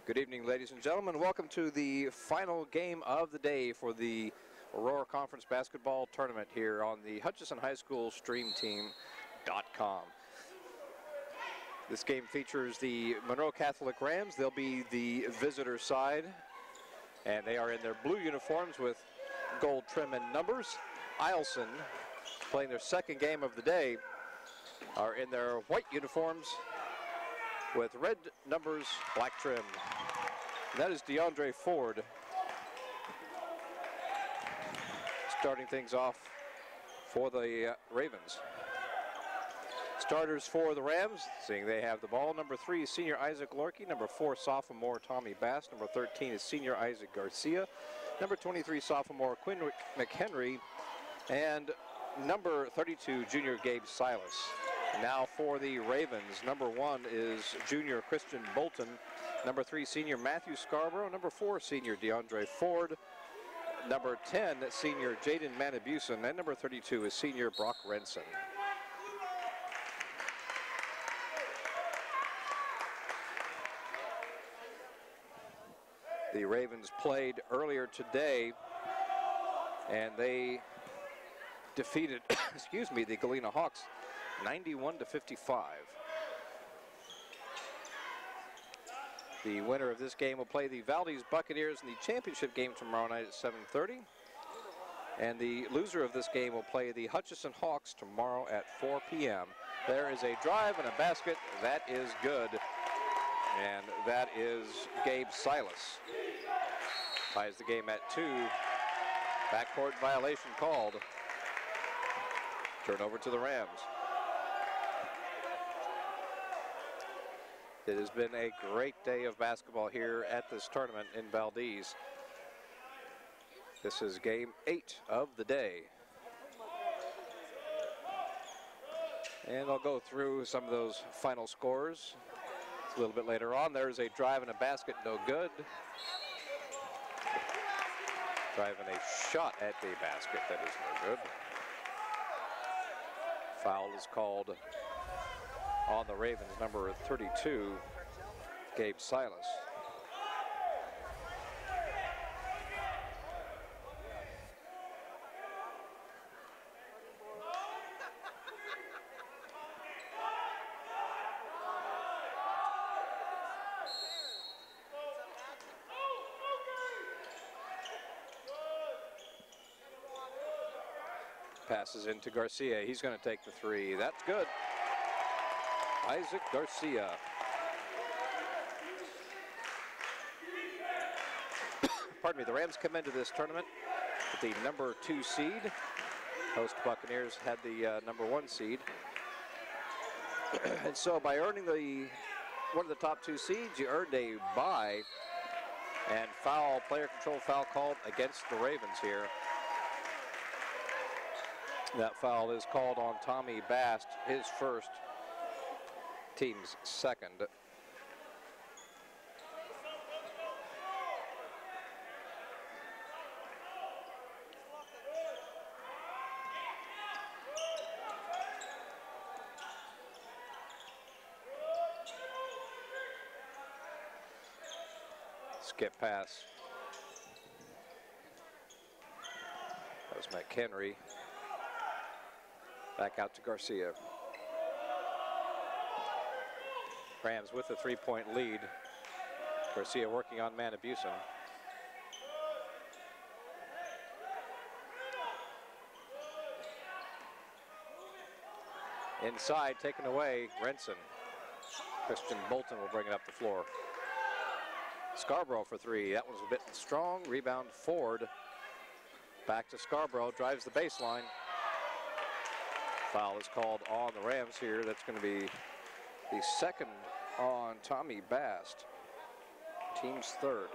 Good evening, ladies and gentlemen. Welcome to the final game of the day for the Aurora Conference Basketball Tournament here on the Hutchinson High School StreamTeam.com. This game features the Monroe Catholic Rams. They'll be the visitor side, and they are in their blue uniforms with gold trim and numbers. Eielson, playing their second game of the day, are in their white uniforms with red numbers, black trim. And that is DeAndre Ford starting things off for the Ravens. Starters for the Rams, seeing they have the ball. Number 3 is senior Isaac Lorkey. Number 4, sophomore Tommy Bass. Number 13 is senior Isaac Garcia. Number 23, sophomore Quinn McHenry. And number 32, junior Gabe Silas. Now for the Ravens, number 1 is junior Christian Bolton. Number 3, senior Matthew Scarborough. Number 4, senior DeAndre Ford. Number 10, senior Jaden Manabusen. And number 32 is senior Brock Renson. The Ravens played earlier today, and they defeated, excuse me, the Galena Hawks 91-55. The winner of this game will play the Valdez Buccaneers in the championship game tomorrow night at 7:30. And the loser of this game will play the Hutchinson Hawks tomorrow at 4 p.m. There is a drive and a basket. That is good. And that is Gabe Silas. Ties the game at 2. Backcourt violation called. Turnover to the Rams. It has been a great day of basketball here at this tournament in Valdez. This is game 8 of the day. And I'll go through some of those final scores a little bit later on. There's a drive and a basket, no good. Drive and a shot at the basket, that is no good. Foul is called on the Ravens, number 32, Gabe Silas. Passes into Garcia. He's going to take the 3. That's good. Isaac Garcia. Pardon me, the Rams come into this tournament with the number 2 seed. Host Buccaneers had the number 1 seed. And so by earning one of the top 2 seeds, you earned a bye. And player control foul called against the Ravens here. That foul is called on Tommy Bass, his first, team's second. Skip pass. That was McHenry. Back out to Garcia. Rams with a 3-point lead. Garcia working on Manabusen. Inside, taken away, Renson. Christian Bolton will bring it up the floor. Scarborough for three. That one's a bit strong. Rebound Ford. Back to Scarborough, drives the baseline. Foul is called on the Rams here. That's going to be the second on Tommy Bast. Team's third.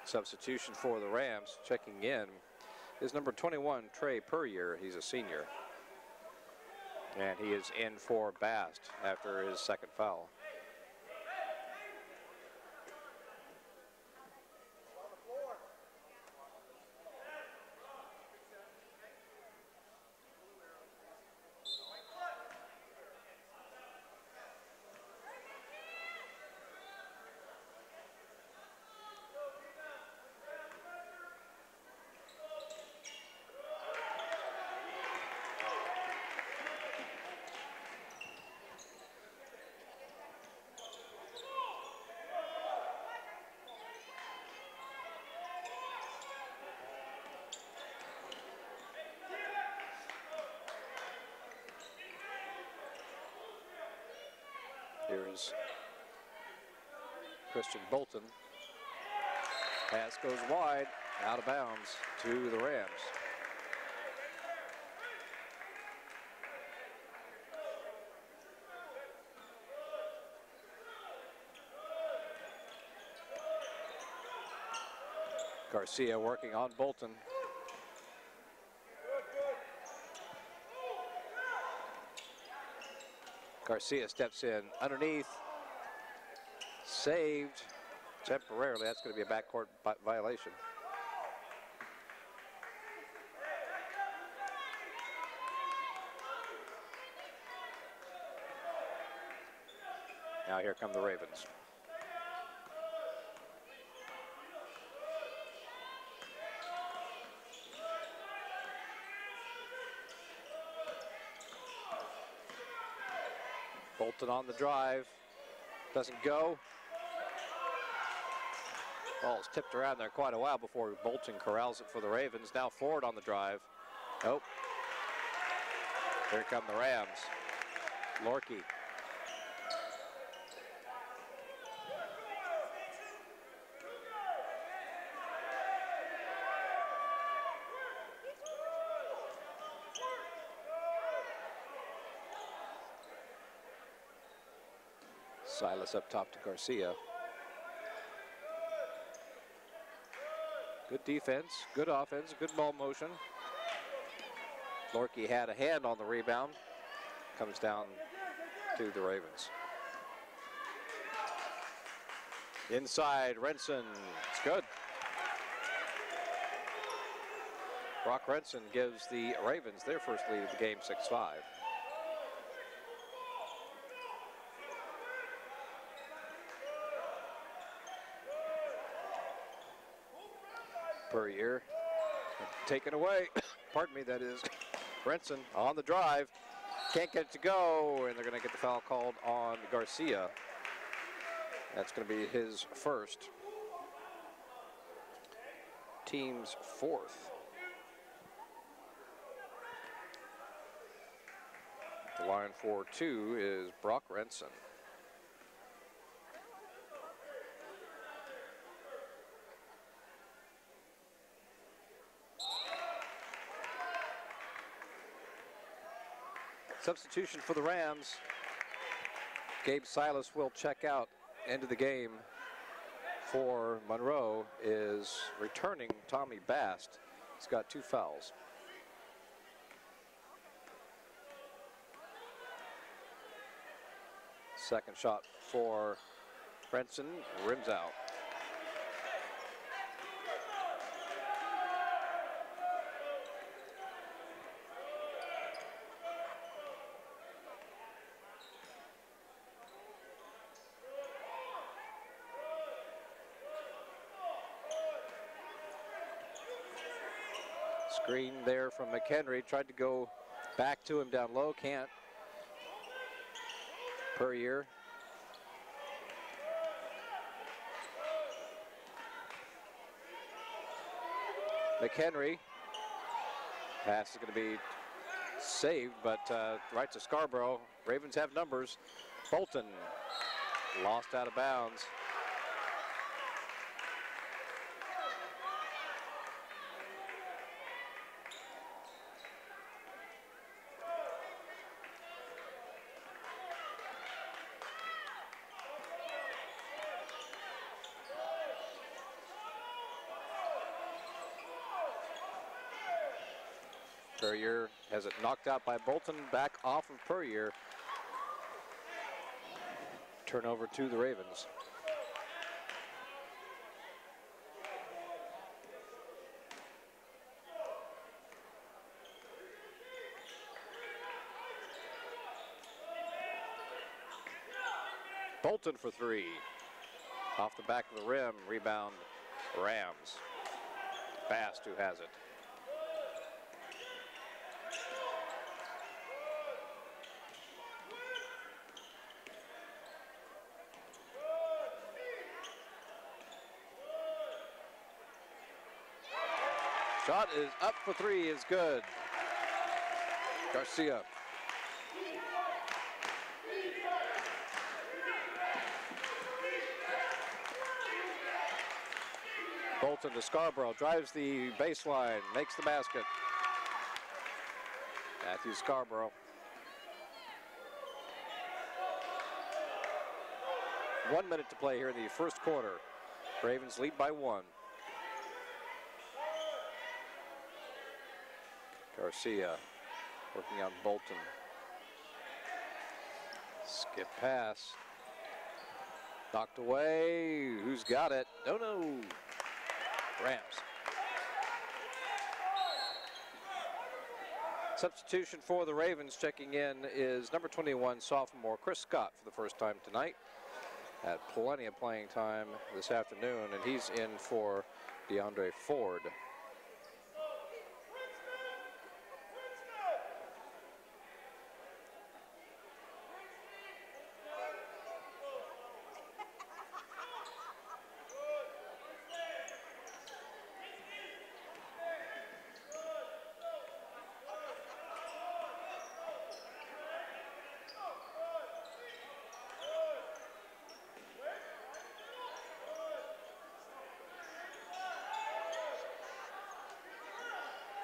Substitution for the Rams, checking in, is number 21, Trey Puryear. He's a senior. And he is in for Bast after his second foul. Here's Christian Bolton. Pass goes wide, out of bounds to the Rams. Garcia working on Bolton. Garcia steps in underneath, saved temporarily. That's going to be a backcourt violation. Now here come the Ravens. Bolton on the drive, doesn't go. Ball's tipped around there quite a while before Bolton corrals it for the Ravens. Now Ford on the drive. Nope. Here come the Rams. Lorkey. Silas up top to Garcia. Good defense, good offense, good ball motion. Lorkey had a hand on the rebound. Comes down to the Ravens. Inside, Renson. It's good. Brock Renson gives the Ravens their first lead of the game, 6-5. Puryear taken away. Pardon me, that is Renson on the drive. Can't get it to go, and they're going to get the foul called on Garcia. That's going to be his first. Team's fourth. The line for two is Brock Renson. Substitution for the Rams. Gabe Silas will check out. End of the game for Monroe is returning Tommy Bast. He's got 2 fouls. Second shot for Renson, rims out. Screen there from McHenry, tried to go back to him down low, can't. per year. McHenry. Pass is going to be saved, but right to Scarborough. Ravens have numbers. Bolton lost out of bounds. Puryear has it knocked out by Bolton, back off of Puryear. Turnover to the Ravens. Bolton for three. Off the back of the rim, rebound Rams. Fast who has it. Shot is up for three, is good. Garcia. Bolton to Scarborough, drives the baseline, makes the basket. Matthew Scarborough. 1 minute to play here in the first quarter. Ravens lead by 1. Garcia working on Bolton. Skip pass. Knocked away. Who's got it? Oh no. Rams. Substitution for the Ravens checking in is number 21 sophomore Chris Scott for the first time tonight. Had plenty of playing time this afternoon, and he's in for DeAndre Ford.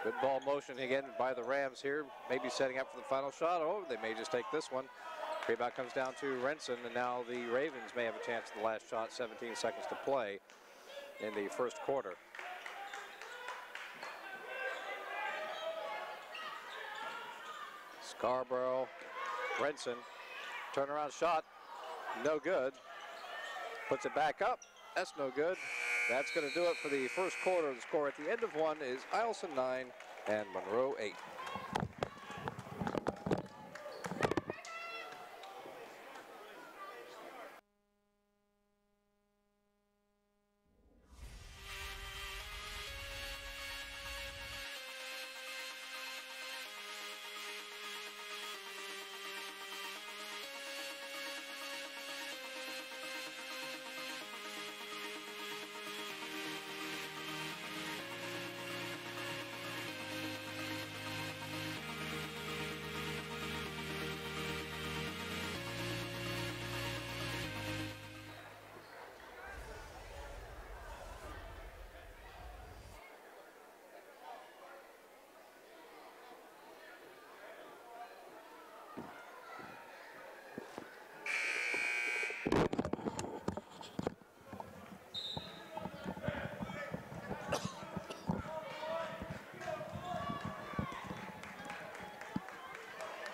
Good ball motion again by the Rams here. Maybe setting up for the final shot. Oh, they may just take this one. Rebound comes down to Renson, and now the Ravens may have a chance at the last shot. 17 seconds to play in the first quarter. Scarborough, Renson, turnaround shot, no good. Puts it back up, that's no good. That's going to do it for the first quarter. The score at the end of one is Eielson 9 and Monroe 8.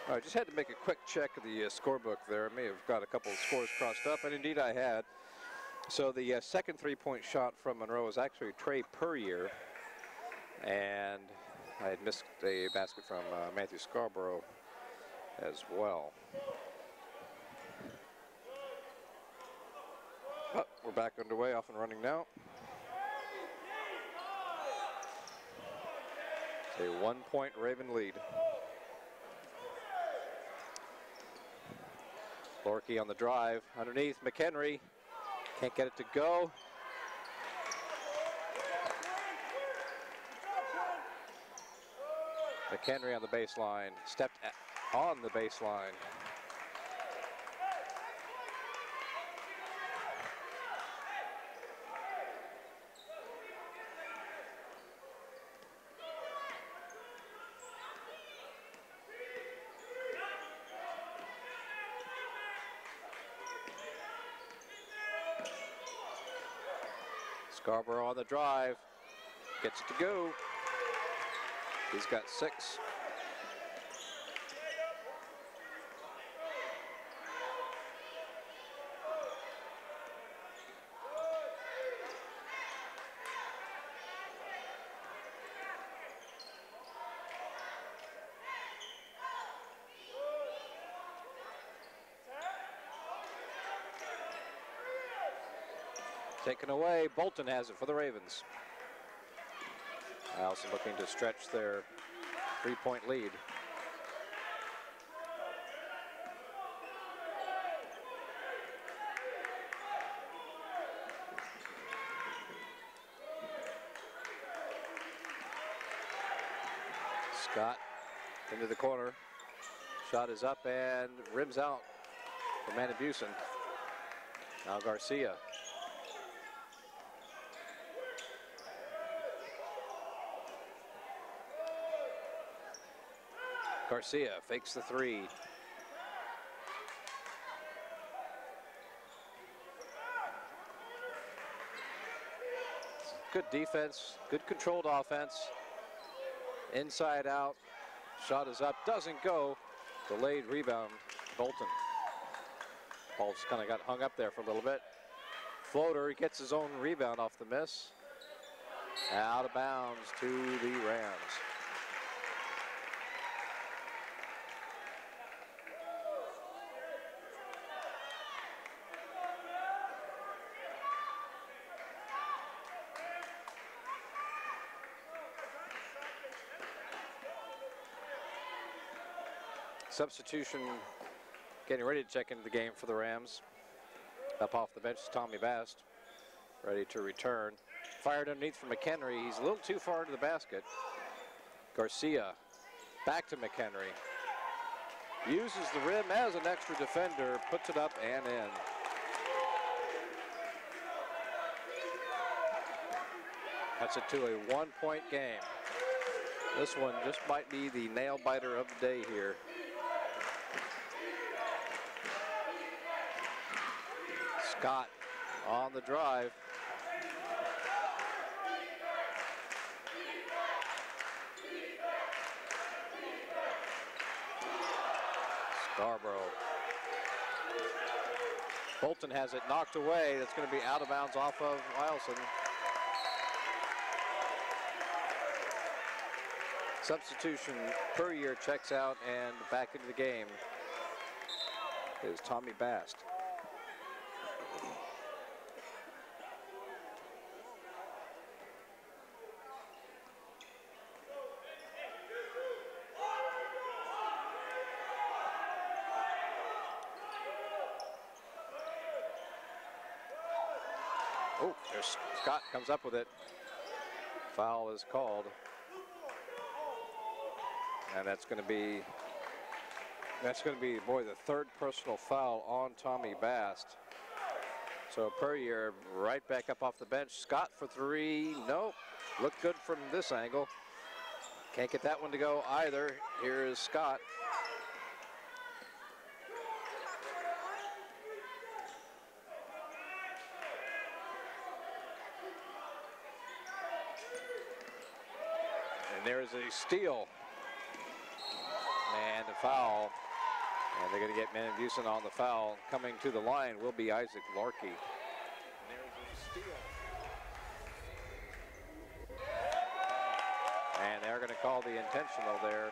I just had to make a quick check of the scorebook there. I may have got a couple of scores crossed up, and indeed I had. So the second three-point shot from Monroe was actually Trey Puryear, and I had missed a basket from Matthew Scarborough as well. But we're back underway, off and running now. A 1-point Raven lead. Lorky on the drive. Underneath, McHenry. Can't get it to go. McHenry on the baseline. Stepped on the baseline. Scarborough on the drive, gets it to go. He's got 6. Taken away, Bolton has it for the Ravens. Eielson looking to stretch their 3-point lead. Scott into the corner. Shot is up and rims out for Manabusen. Now Garcia. Garcia fakes the 3. Good defense, good controlled offense. Inside out, shot is up, doesn't go. Delayed rebound, Bolton. Ball just kind of got hung up there for a little bit. Floater, he gets his own rebound off the miss. Out of bounds to the Rams. Substitution getting ready to check into the game for the Rams. Up off the bench is Tommy Bast, ready to return. Fired underneath from McHenry. He's a little too far into the basket. Garcia back to McHenry. Uses the rim as an extra defender, puts it up and in. That's it to a 1-point game. This one just might be the nail biter of the day here. Scott on the drive. Scarborough. Bolton has it knocked away. That's going to be out of bounds off of Eielson. Substitution Puryear checks out, and back into the game is Tommy Bast. Oh, there's Scott comes up with it. Foul is called. And that's going to be, boy, the 3rd personal foul on Tommy Bast. So Puryear right back up off the bench. Scott for 3, nope. Looked good from this angle. Can't get that one to go either. Here is Scott. And there's a steal. And a foul. And they're going to get Manabusen on the foul. Coming to the line will be Isaac Larkey. And there's a steal. And they're going to call the intentional there.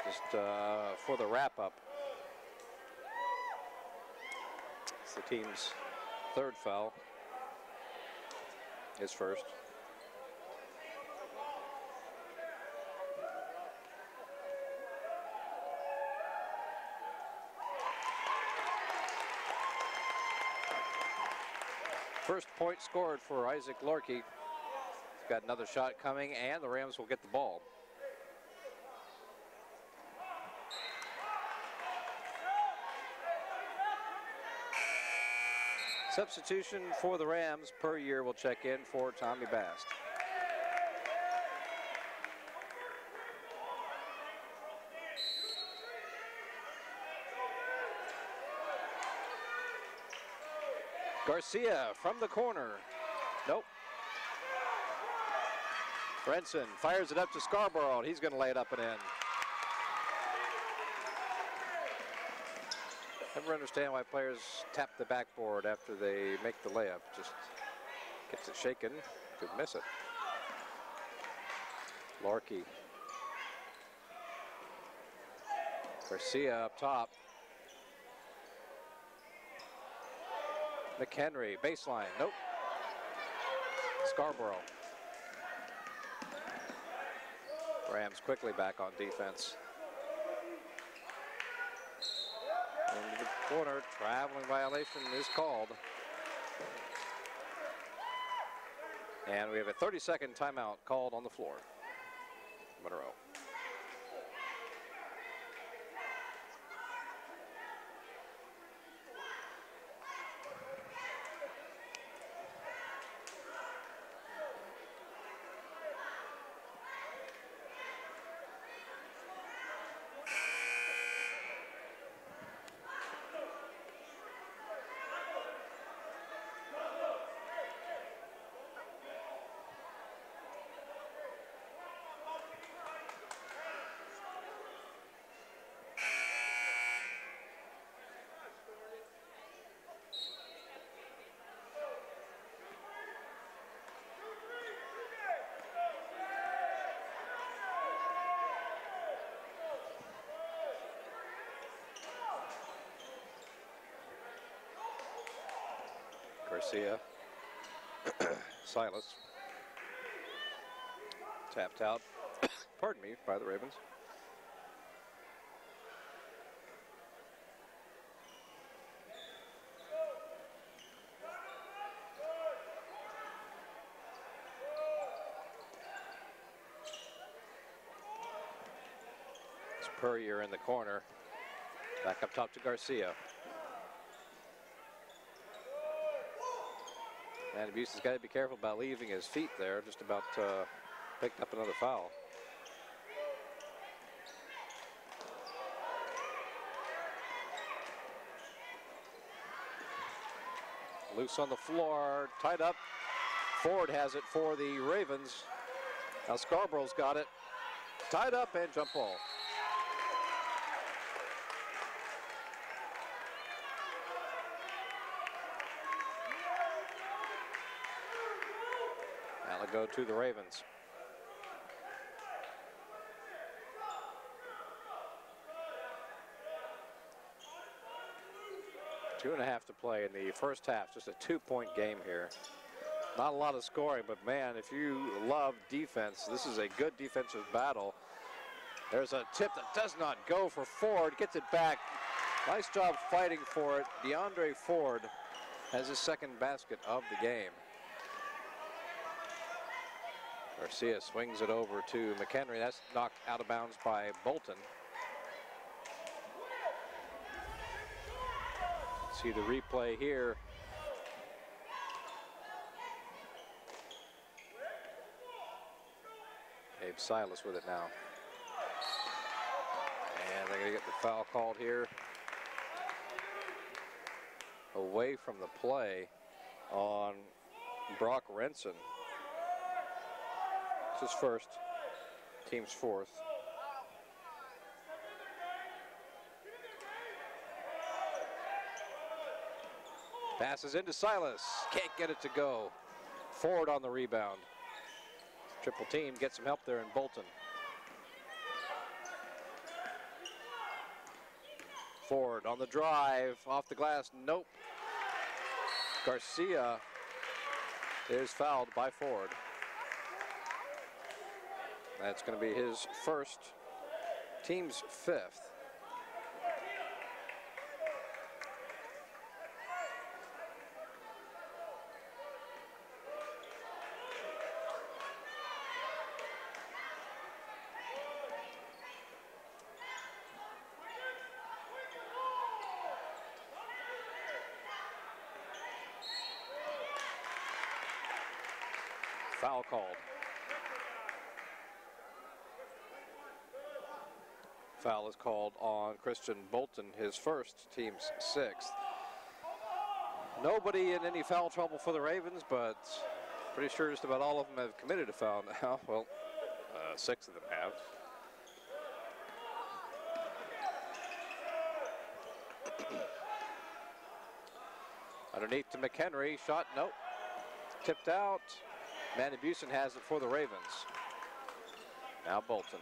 Just for the wrap-up. It's the team's 3rd foul. His first. First point scored for Isaac Lorkey. He's got another shot coming, and the Rams will get the ball. Substitution for the Rams per year will check in for Tommy Bast. Garcia from the corner. Nope. Brenson fires it up to Scarborough, and he's going to lay it up and in. Never understand why players tap the backboard after they make the layup. Just gets it shaken, could miss it. Lorkey. Garcia up top. McHenry, baseline, nope. Scarborough. Rams quickly back on defense. Into the corner, traveling violation is called. And we have a 30-second timeout called on the floor. Monroe. Garcia, Silas, tapped out, pardon me, by the Ravens. It's Purrier in the corner, back up top to Garcia. And Abuse has got to be careful about leaving his feet there. Just about picked up another foul. Loose on the floor, tied up. Ford has it for the Ravens. Now Scarborough's got it. Tied up and jump ball. Go to the Ravens. 2.5 to play in the first half. Just a 2-point game here. Not a lot of scoring, but man, if you love defense, this is a good defensive battle. There's a tip that does not go for Ford. Gets it back. Nice job fighting for it. DeAndre Ford has his second basket of the game. Garcia swings it over to McHenry. That's knocked out of bounds by Bolton. See the replay here. Abe Silas with it now. And they're going to get the foul called here. Away from the play on Brock Renson. It's his first, team's fourth. Passes into Silas, can't get it to go. Ford on the rebound. Triple team gets some help there in Bolton. Ford on the drive, off the glass, nope. Garcia is fouled by Ford. That's going to be his first, team's fifth. Foul called. Foul is called on Christian Bolton, his first, team's 6th. Nobody in any foul trouble for the Ravens, but pretty sure just about all of them have committed a foul now. Well, 6 of them have. Underneath to McHenry, shot, nope. Tipped out. Manny Busen has it for the Ravens. Now Bolton.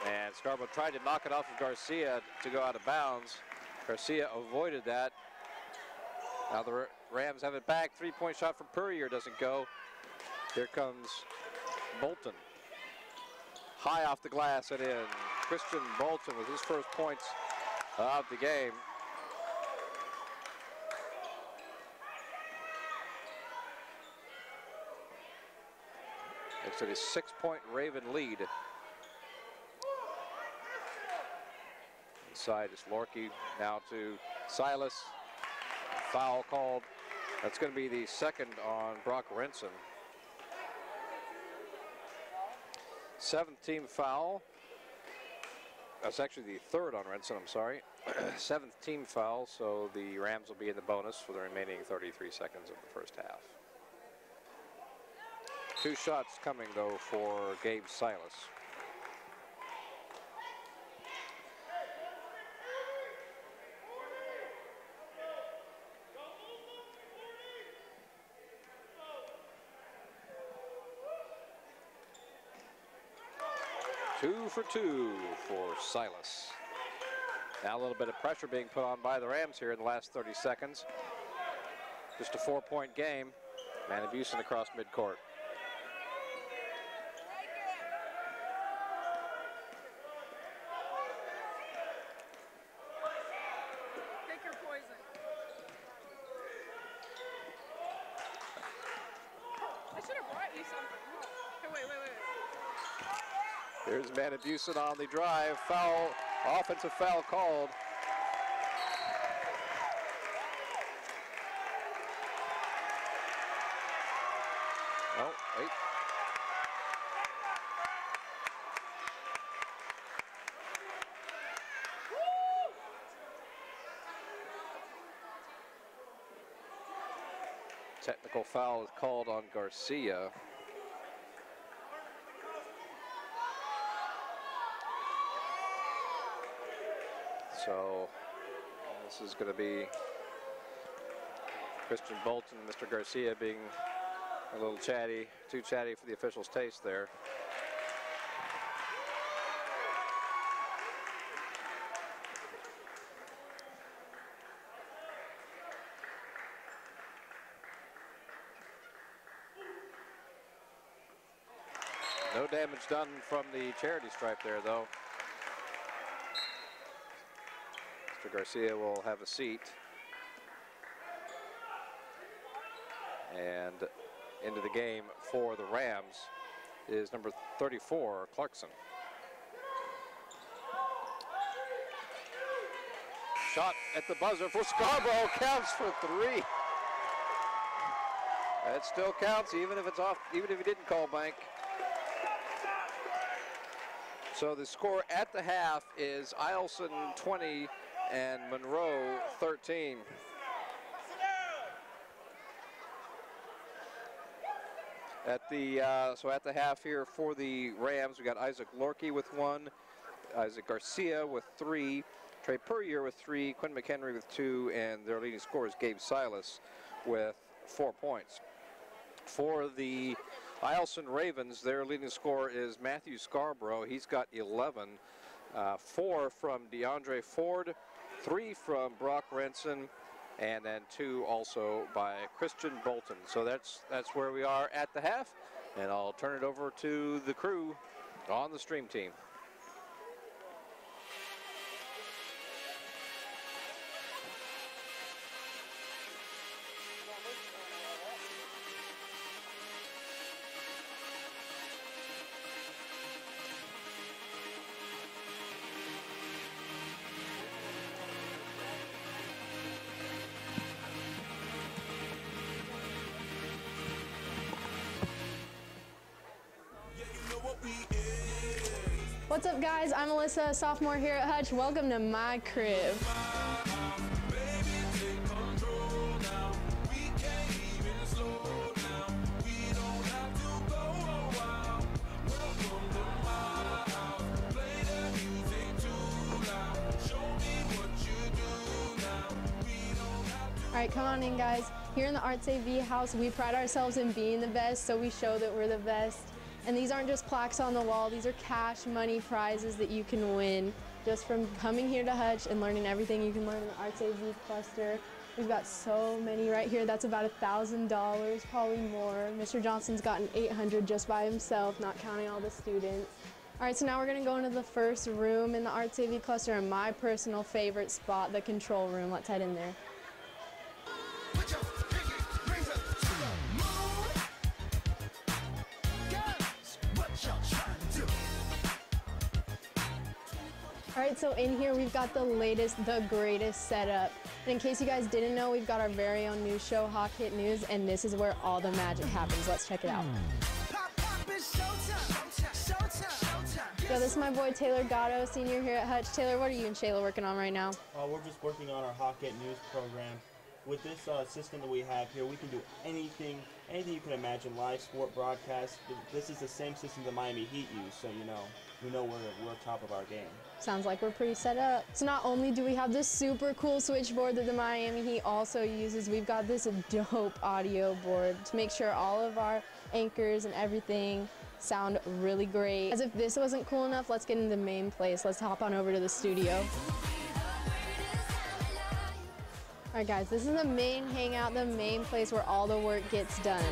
And Scarborough tried to knock it off of Garcia to go out of bounds. Garcia avoided that. Now the Rams have it back. 3-point shot from Purrier doesn't go. Here comes Bolton. High off the glass and in. Christian Bolton with his first points of the game. It's a 6-point Raven lead. Inside is Lorkey, now to Silas. Foul called. That's going to be the second on Brock Renson. 7th team foul. That's actually the third on Renson, I'm sorry. 7th team foul, so the Rams will be in the bonus for the remaining 33 seconds of the first half. 2 shots coming, though, for Gabe Silas. Two for 2 for Silas. Now a little bit of pressure being put on by the Rams here in the last 30 seconds. Just a 4-point game. Manny Busen across midcourt. Take your poison. I should have brought you something. Oh. Hey, wait. Here's Manny Busen on the drive. Foul, offensive foul called. Oh, wait. Technical foul is called on Garcia. So this is going to be Christian Bolton, Mr. Garcia being a little chatty, too chatty for the officials' taste there. No damage done from the charity stripe there, though. Mr. Garcia will have a seat. And into the game for the Rams is number 34, Clarkson. Shot at the buzzer for Scarborough, counts for 3. That still counts even if it's off, even if he didn't call blank. So the score at the half is Eielson 20 and Monroe 13. At the half here for the Rams, we got Isaac Lorkey with 1, Isaac Garcia with 3, Trey Purrier with 3, Quinn McHenry with 2, and their leading scorer is Gabe Silas with 4 points. For the Eielson Ravens, their leading scorer is Matthew Scarborough. He's got 11, 4 from DeAndre Ford, 3 from Brock Renson, and then 2 also by Christian Bolton. So that's where we are at the half, and I'll turn it over to the crew on the stream team. What's up guys, I'm Alyssa, sophomore here at Hutch. Welcome to my crib. All right, come on in guys. Here in the Arts AV house, we pride ourselves in being the best, so we show that we're the best. And these aren't just plaques on the wall, these are cash money prizes that you can win just from coming here to Hutch and learning everything you can learn in the Arts AV cluster. We've got so many right here, that's about $1,000, probably more. Mr. Johnson's gotten 800 just by himself, not counting all the students. All right, so now we're gonna go into the first room in the Arts AV cluster and my personal favorite spot, the control room. Let's head in there. All right, so in here we've got the latest, the greatest setup. And in case you guys didn't know, we've got our very own news show, Hawk Hit News, and this is where all the magic happens. Let's check it out. So this is my boy Taylor Gatto, senior here at Hutch. Taylor, what are you and Shayla working on right now? We're just working on our Hawk Hit News program. With this system that we have here, we can do anything you can imagine, live sport broadcast. This is the same system the Miami Heat use, so we know we're top of our game. Sounds like we're pretty set up. So not only do we have this super cool switchboard that the Miami Heat also uses, we've got this dope audio board to make sure all of our anchors and everything sound really great. As if this wasn't cool enough, let's get into the main place. Let's hop on over to the studio. All right guys, this is the main hangout, the main place where all the work gets done.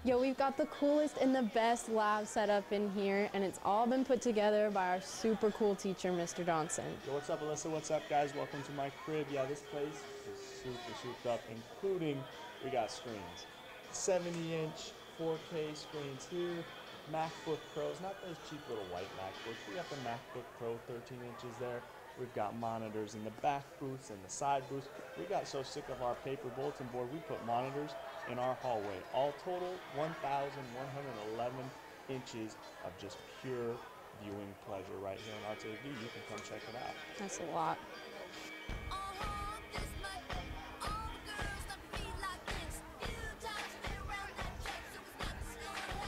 Yo, we've got the coolest and the best lab set up in here, and it's all been put together by our super cool teacher, Mr. Johnson. Yo, what's up, Alyssa? What's up, guys? Welcome to my crib. Yeah, this place is super souped up, including we got screens. 70-inch 4K screens here. MacBook Pros, not those cheap little white MacBooks. We got the MacBook Pro 13 inches there. We've got monitors in the back booths and the side booths. We got so sick of our paper bulletin board, we put monitors in our hallway. All total, 1,111 inches of just pure viewing pleasure right here on Arts AV. You can come check it out. That's a lot.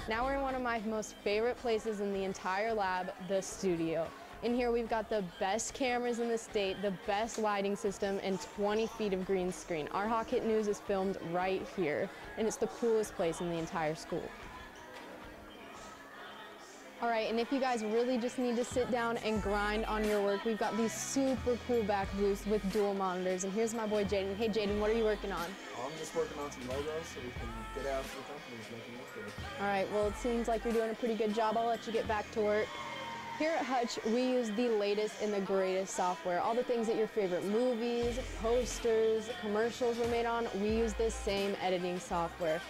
Now we're in one of my most favorite places in the entire lab, the studio. In here we've got the best cameras in the state, the best lighting system, and 20 feet of green screen. Our Hawk Hit News is filmed right here, and it's the coolest place in the entire school. All right, and if you guys really just need to sit down and grind on your work, we've got these super cool back booths with dual monitors. And here's my boy Jaden. Hey Jaden, what are you working on? I'm just working on some logos so we can get out to the companies making it good. All right, well, it seems like you're doing a pretty good job. I'll let you get back to work. Here at Hutch, we use the latest and the greatest software. All the things that your favorite movies, posters, commercials were made on, we use this same editing software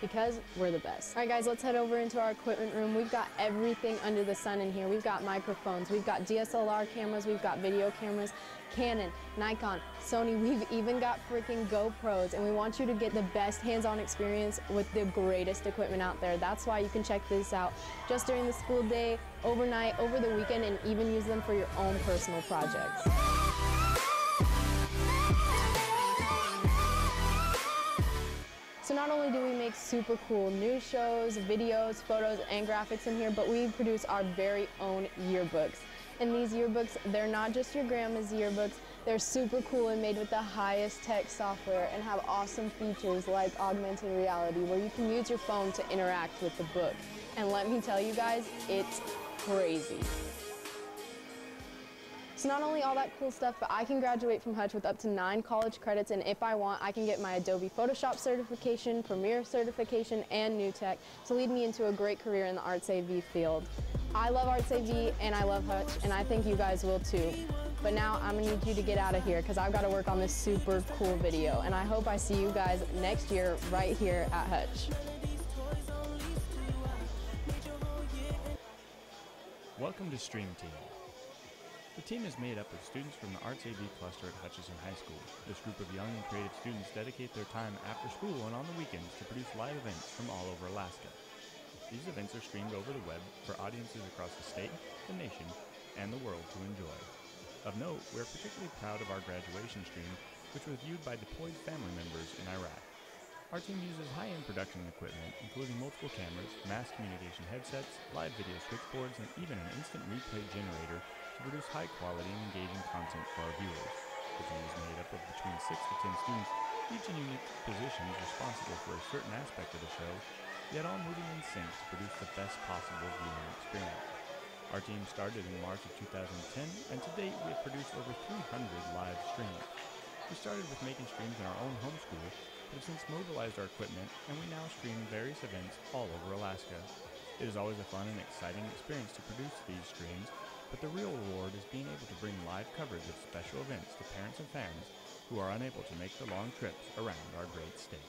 because we're the best. All right, guys, let's head over into our equipment room. We've got everything under the sun in here. We've got microphones, we've got DSLR cameras, we've got video cameras, Canon, Nikon, Sony, we've even got freaking GoPros, and we want you to get the best hands-on experience with the greatest equipment out there. That's why you can check this out just during the school day, overnight, over the weekend, and even use them for your own personal projects. So not only do we make super cool news shows, videos, photos, and graphics in here, but we produce our very own yearbooks. And these yearbooks, they're not just your grandma's yearbooks, they're super cool and made with the highest tech software and have awesome features like augmented reality where you can use your phone to interact with the book. And let me tell you guys, it's crazy. So not only all that cool stuff, but I can graduate from Hutch with up to 9 college credits, and if I want, I can get my Adobe Photoshop certification, Premiere certification, and New Tech to lead me into a great career in the Arts AV field. I love Arts AV, and I love Hutch, and I think you guys will too. But now I'm gonna need you to get out of here because I've got to work on this super cool video, and I hope I see you guys next year right here at Hutch. Welcome to Stream Team. The team is made up of students from the Arts AV cluster at Hutchinson High School. This group of young and creative students dedicate their time after school and on the weekends to produce live events from all over Alaska. These events are streamed over the web for audiences across the state, the nation, and the world to enjoy. Of note, we are particularly proud of our graduation stream, which was viewed by deployed family members in Iraq. Our team uses high-end production equipment, including multiple cameras, mass communication headsets, live video switchboards, and even an instant replay generator to produce high-quality and engaging content for our viewers. The team is made up of between 6 to 10 students, each in unique positions responsible for a certain aspect of the show, yet all moving in sync to produce the best possible viewing experience. Our team started in March of 2010, and to date we have produced over 300 live streams. We started with making streams in our own home school, but have since mobilized our equipment, and we now stream various events all over Alaska. It is always a fun and exciting experience to produce these streams, but the real reward is being able to bring live coverage of special events to parents and fans who are unable to make the long trips around our great state.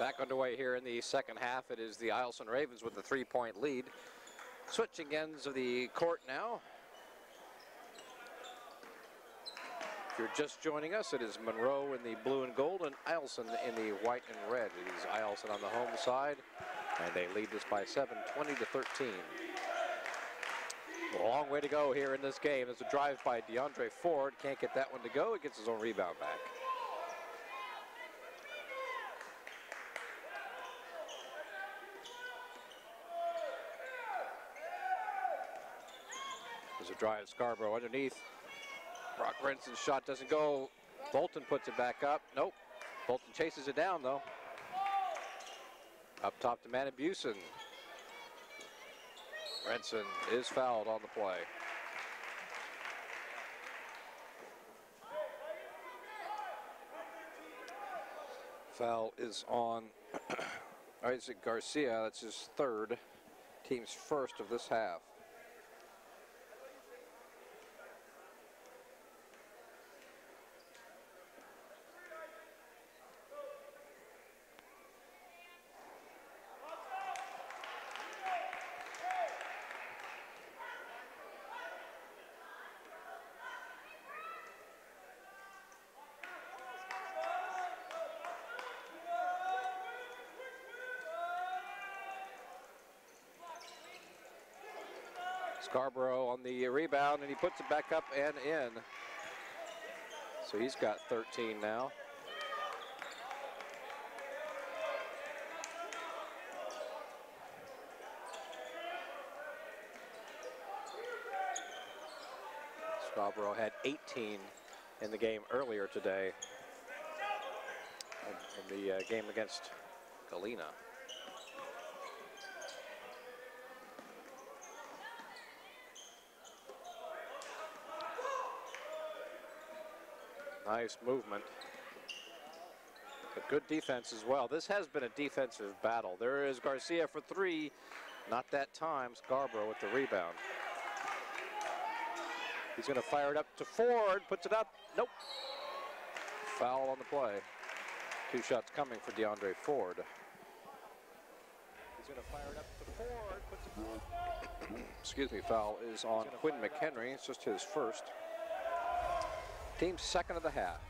Back underway here in the second half. It is the Eielson Ravens with the 3-point lead. Switching ends of the court now. If you're just joining us, it is Monroe in the blue and gold and Eielson in the white and red. It is Eielson on the home side, and they lead this by 7, 20-13. A long way to go here in this game. There's a drive by DeAndre Ford. Can't get that one to go. He gets his own rebound back. There's a drive, Scarborough underneath. Brock Renson's shot doesn't go. Bolton puts it back up. Nope. Bolton chases it down, though. Up top to Manabusen. Renson is fouled on the play. Foul is on Isaac Garcia. That's his third. Team's first of this half. Scarborough on the rebound, and he puts it back up and in. So he's got 13 now. Scarborough had 18 in the game earlier today in the game against Galena. Nice movement, but good defense as well. This has been a defensive battle. There is Garcia for three. Not that time. Scarborough with the rebound. He's going to fire it up to Ford. Puts it up. Nope. Foul on the play. Two shots coming for DeAndre Ford. He's going to fire it up to Ford. Puts it Excuse me. Foul is on Quinn McHenry. It's just his first. Team's second of the half.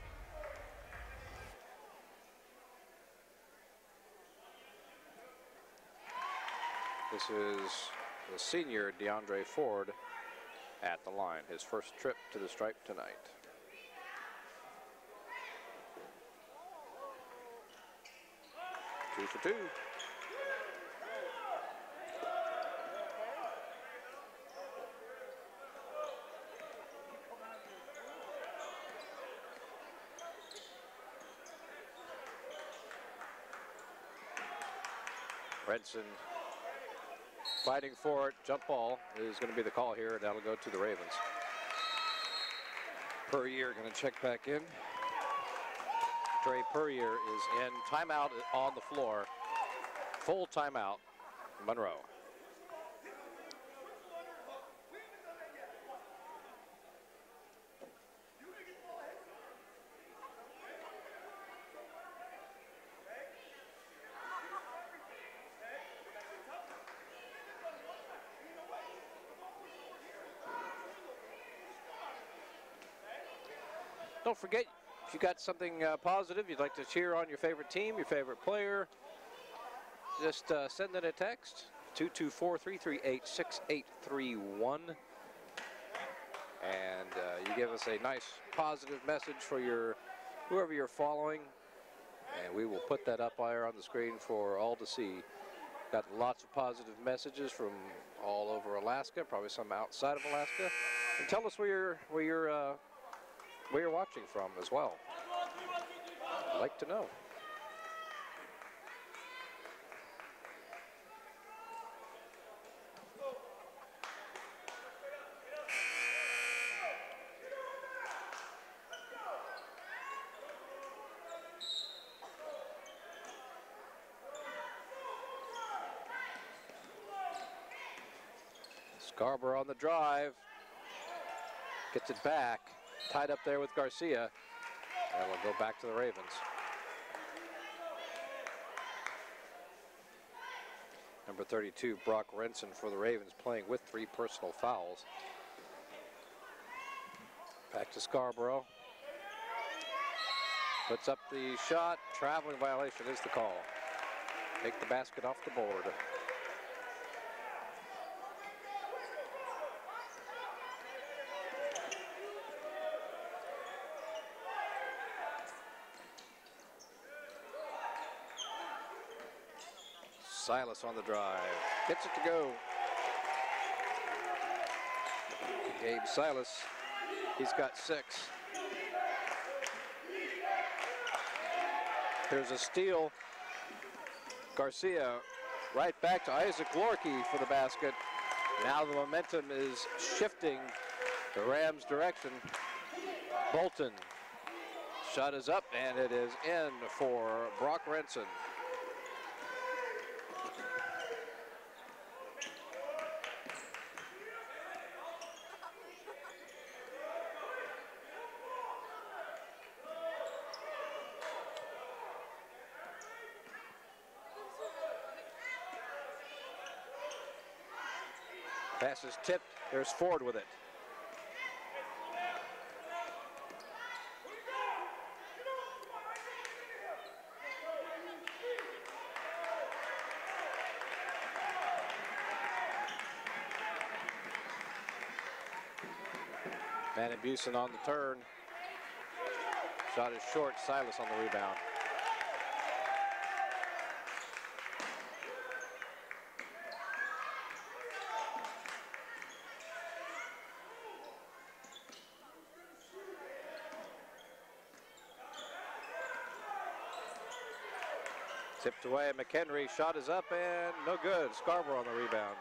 This is the senior DeAndre Ford at the line. His first trip to the stripe tonight. Two for two. Redson fighting for it. Jump ball is going to be the call here. That'll go to the Ravens. Puryear going to check back in. Trey Puryear is in. Timeout on the floor. Full timeout. Monroe. Don't forget, if you got something positive you'd like to cheer on your favorite team, your favorite player, just send in a text, 224-338-6831. And you give us a nice positive message for whoever you're following, and we will put that up there on the screen for all to see. Got lots of positive messages from all over Alaska, probably some outside of Alaska. And tell us where you're watching from as well. I'd like to know. Scarborough on the drive. Gets it back. Tied up there with Garcia. And we'll go back to the Ravens. Number 32, Brock Renson for the Ravens, playing with 3 personal fouls. Back to Scarborough. Puts up the shot. Traveling violation is the call. Take the basket off the board. Silas on the drive. Gets it to go. Gabe Silas, he's got 6. There's a steal. Garcia right back to Isaac Lorkey for the basket. Now the momentum is shifting the Rams' direction. Bolton. Shot is up and it is in for Brock Renson. Pass is tipped. There's Ford with it. Van Busen on the turn. Shot is short. Silas on the rebound. Tipped away, McHenry, shot is up and no good. Scarborough on the rebound.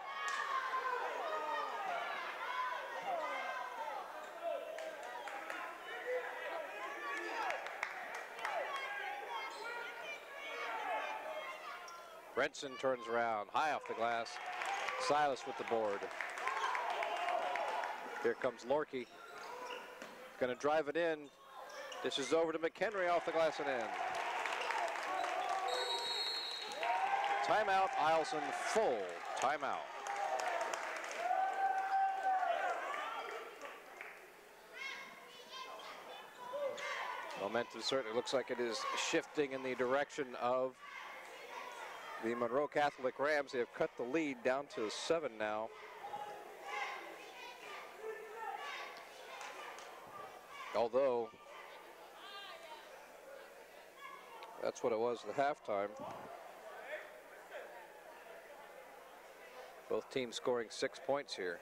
Renson turns around, high off the glass. Silas with the board. Here comes Lorkey. Gonna drive it in. Dishes over to McHenry off the glass and in. Timeout, Eielson, full timeout. Momentum certainly looks like it is shifting in the direction of the Monroe Catholic Rams. They have cut the lead down to 7 now. Although, that's what it was at halftime. Both teams scoring 6 points here.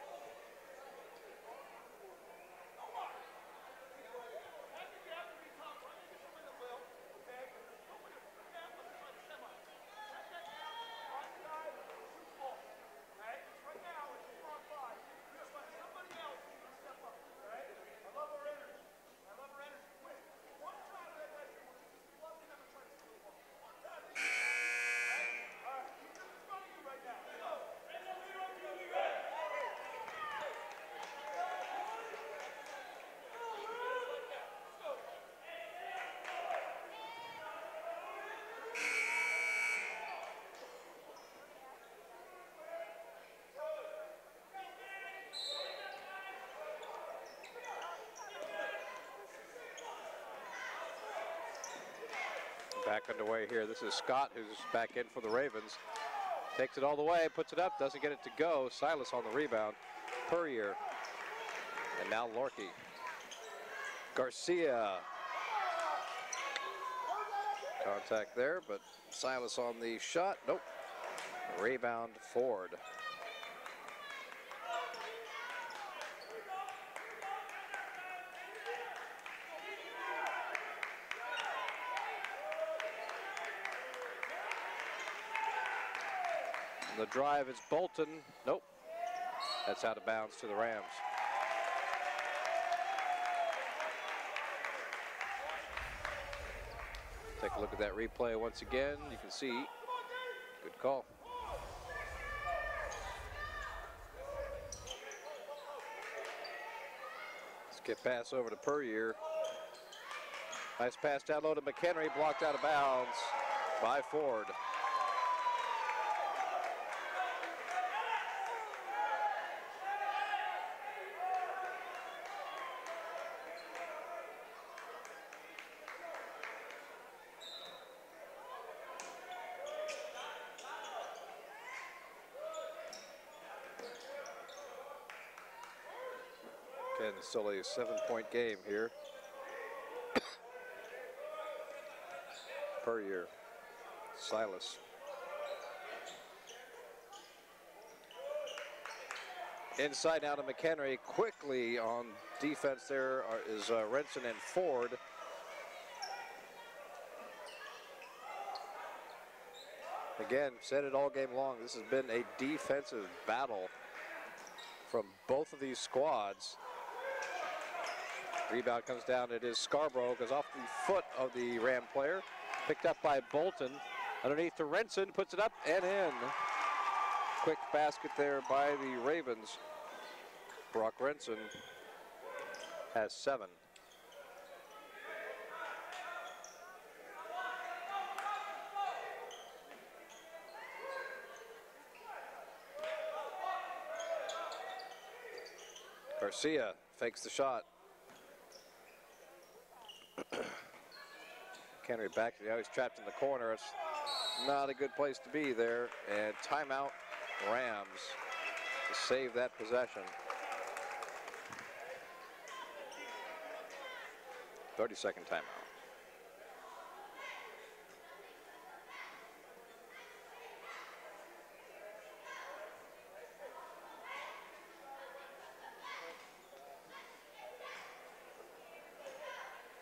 Back underway here. This is Scott, who's back in for the Ravens. Takes it all the way, puts it up, doesn't get it to go. Silas on the rebound. Purrier. And now Lorkey. Garcia. Contact there, but Silas on the shot. Nope. Rebound Ford. The drive is Bolton. Nope. That's out of bounds to the Rams. Take a look at that replay once again. You can see. Good call. Skip pass over to Purrier. Nice pass down low to McHenry. Blocked out of bounds by Ford. Again, still a 7-point game here per year. Silas. Inside now to McHenry. Quickly on defense there is Renson and Ford. Again, said it all game long. This has been a defensive battle from both of these squads. Rebound comes down. It is Scarborough. Goes off the foot of the Ram player. Picked up by Bolton. Underneath to Renson. Puts it up and in. Quick basket there by the Ravens. Brock Renson has 7. Garcia fakes the shot. Henry back. Now he's trapped in the corner. It's not a good place to be there. And timeout Rams to save that possession. 30-second timeout.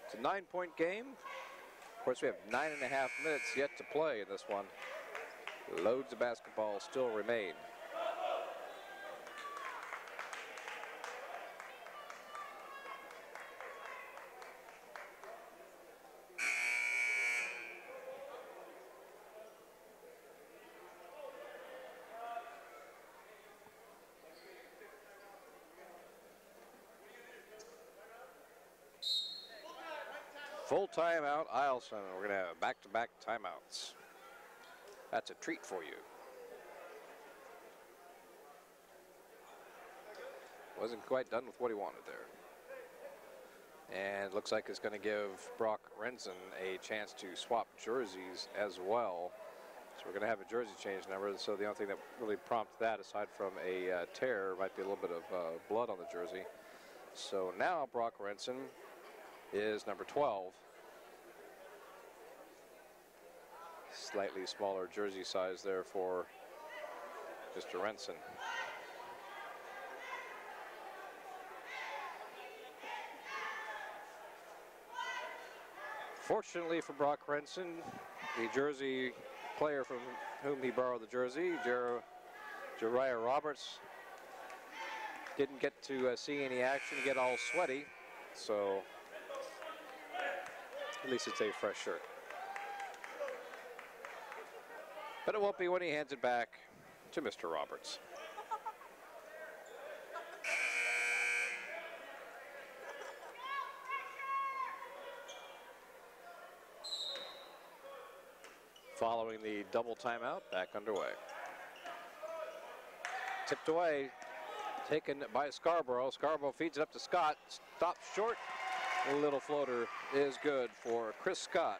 It's a 9-point game. Of course, we have 9.5 minutes yet to play in this one. Loads of basketball still remain. Full timeout, Eielson. We're going to have back-to-back timeouts. That's a treat for you. Wasn't quite done with what he wanted there. And looks like it's going to give Brock Renson a chance to swap jerseys as well. So we're going to have a jersey change number. So the only thing that really prompted that, aside from a tear, might be a little bit of blood on the jersey. So now Brock Renson is number 12. Slightly smaller jersey size there for Mr. Renson. Fortunately for Brock Renson, the jersey player from whom he borrowed the jersey, Jariah Roberts, didn't get to see any action, get all sweaty, so at least it's a fresh shirt. But it won't be when he hands it back to Mr. Roberts. Following the double timeout, back underway. Tipped away, taken by Scarborough. Scarborough feeds it up to Scott, stops short. A little floater is good for Chris Scott.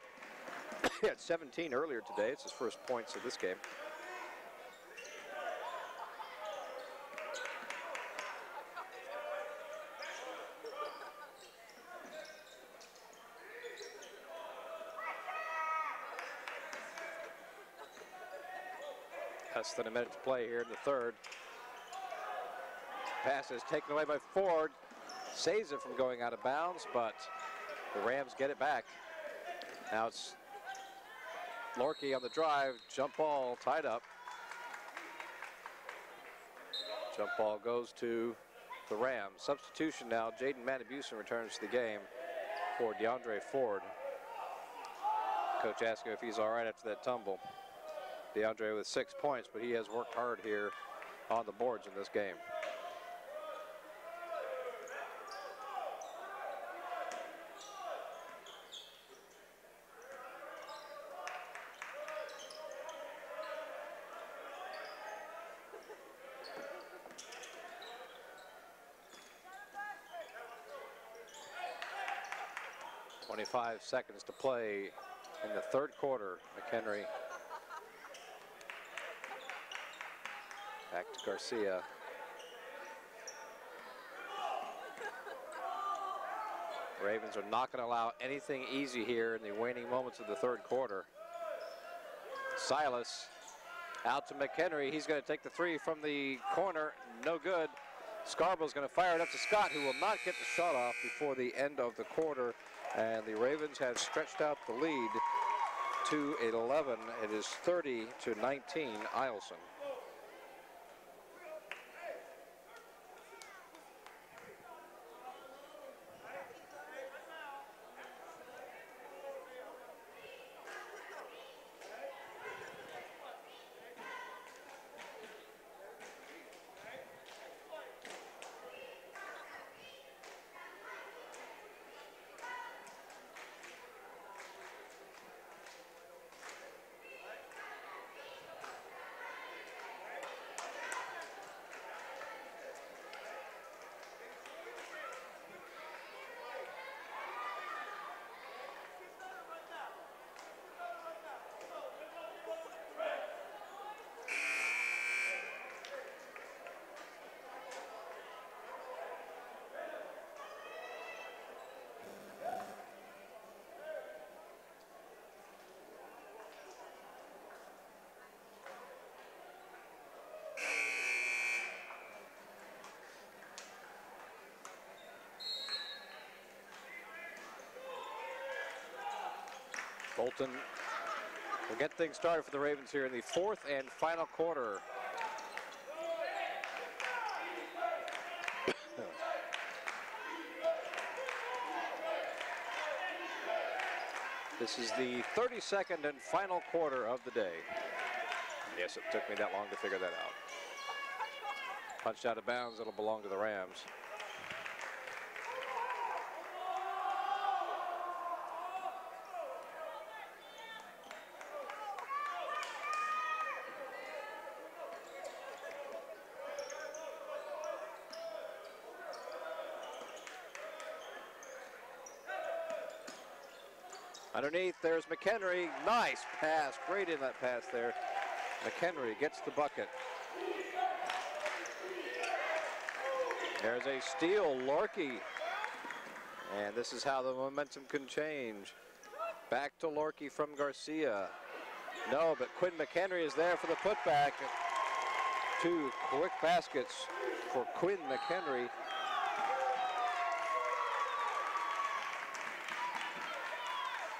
He had 17 earlier today. It's his first points of this game. Less than a minute to play here in the third. Pass is taken away by Ford. Saves it from going out of bounds, but the Rams get it back. Now it's Lorkey on the drive. Jump ball tied up. Jump ball goes to the Rams. Substitution now. Jaden Matabusen returns to the game for DeAndre Ford. Coach asked him if he's all right after that tumble. DeAndre with 6 points, but he has worked hard here on the boards in this game. .25 seconds to play in the third quarter. McHenry back to Garcia. Ravens are not going to allow anything easy here in the waning moments of the third quarter. Silas out to McHenry. He's going to take the three from the corner. No good. Scarborough's going to fire it up to Scott, who will not get the shot off before the end of the quarter. And the Ravens have stretched out the lead to 11. It is 30-19, Eielson. Bolton will get things started for the Ravens here in the fourth and final quarter. This is the 32nd and final quarter of the day. Yes, it took me that long to figure that out. Punched out of bounds, it'll belong to the Rams. Underneath, there's McHenry. Nice pass, great in that pass there. McHenry gets the bucket. There's a steal, Lorkey. And this is how the momentum can change. Back to Lorkey from Garcia. No, but Quinn McHenry is there for the putback. Two quick baskets for Quinn McHenry.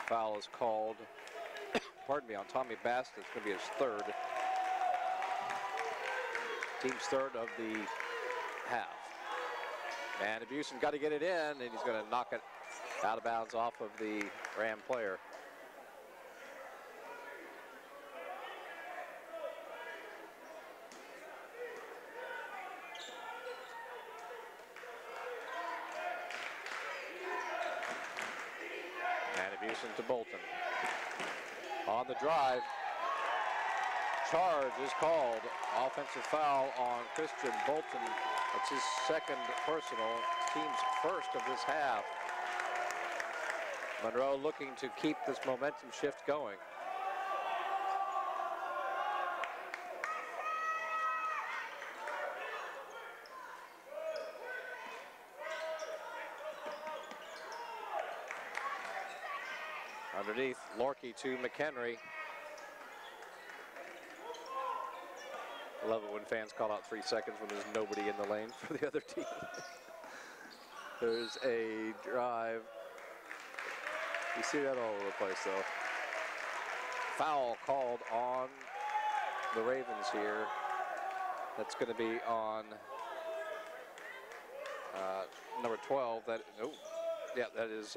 Foul is called, pardon me, on Tommy Bass. It's going to be his third. Team's third of the half. And Eielson got to get it in, and he's going to knock it out of bounds off of the Ram player. To Bolton. On the drive, charge is called. Offensive foul on Christian Bolton. That's his second personal, team's first of this half. Monroe looking to keep this momentum shift going. Underneath, Lorkey to McHenry. I love it when fans call out 3 seconds when there's nobody in the lane for the other team. There's a drive. You see that all over the place, though. Foul called on the Ravens here. That's going to be on number 12. That, oh, yeah, that is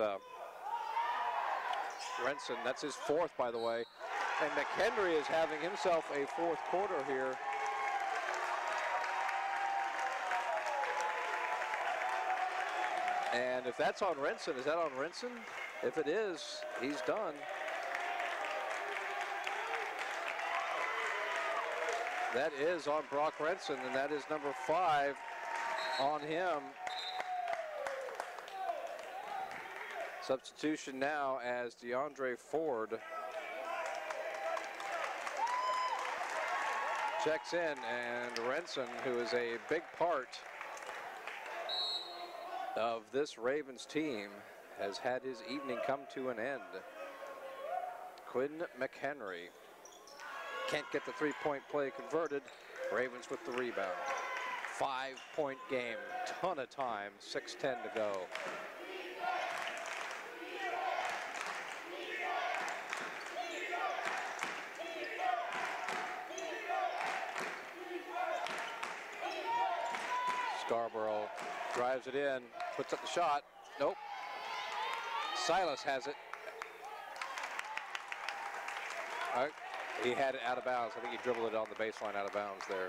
Renson. That's his fourth, by the way. And McHenry is having himself a fourth quarter here. And if that's on Renson, is that on Renson? If it is, he's done. That is on Brock Renson, and that is number 5 on him. Substitution now as DeAndre Ford checks in, and Renson, who is a big part of this Ravens team, has had his evening come to an end. Quinn McHenry can't get the three-point play converted. Ravens with the rebound. 5-point game, ton of time, 6:10 to go. Scarborough drives it in, puts up the shot. Nope. Silas has it. All right. He had it out of bounds. I think he dribbled it on the baseline out of bounds there.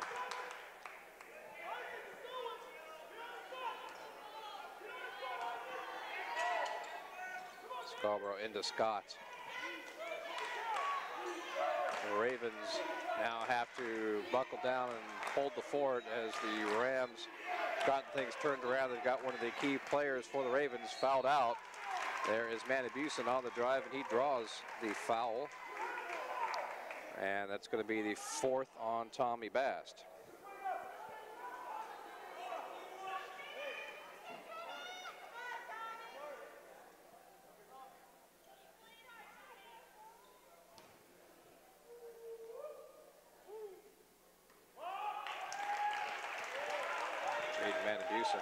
Scarborough into Scott. The Ravens now have to buckle down and hold the fort as the Rams got things turned around. They've got one of the key players for the Ravens fouled out. There is Manibusan on the drive, and he draws the foul. And that's going to be the 4th on Tommy Bast. Manibusan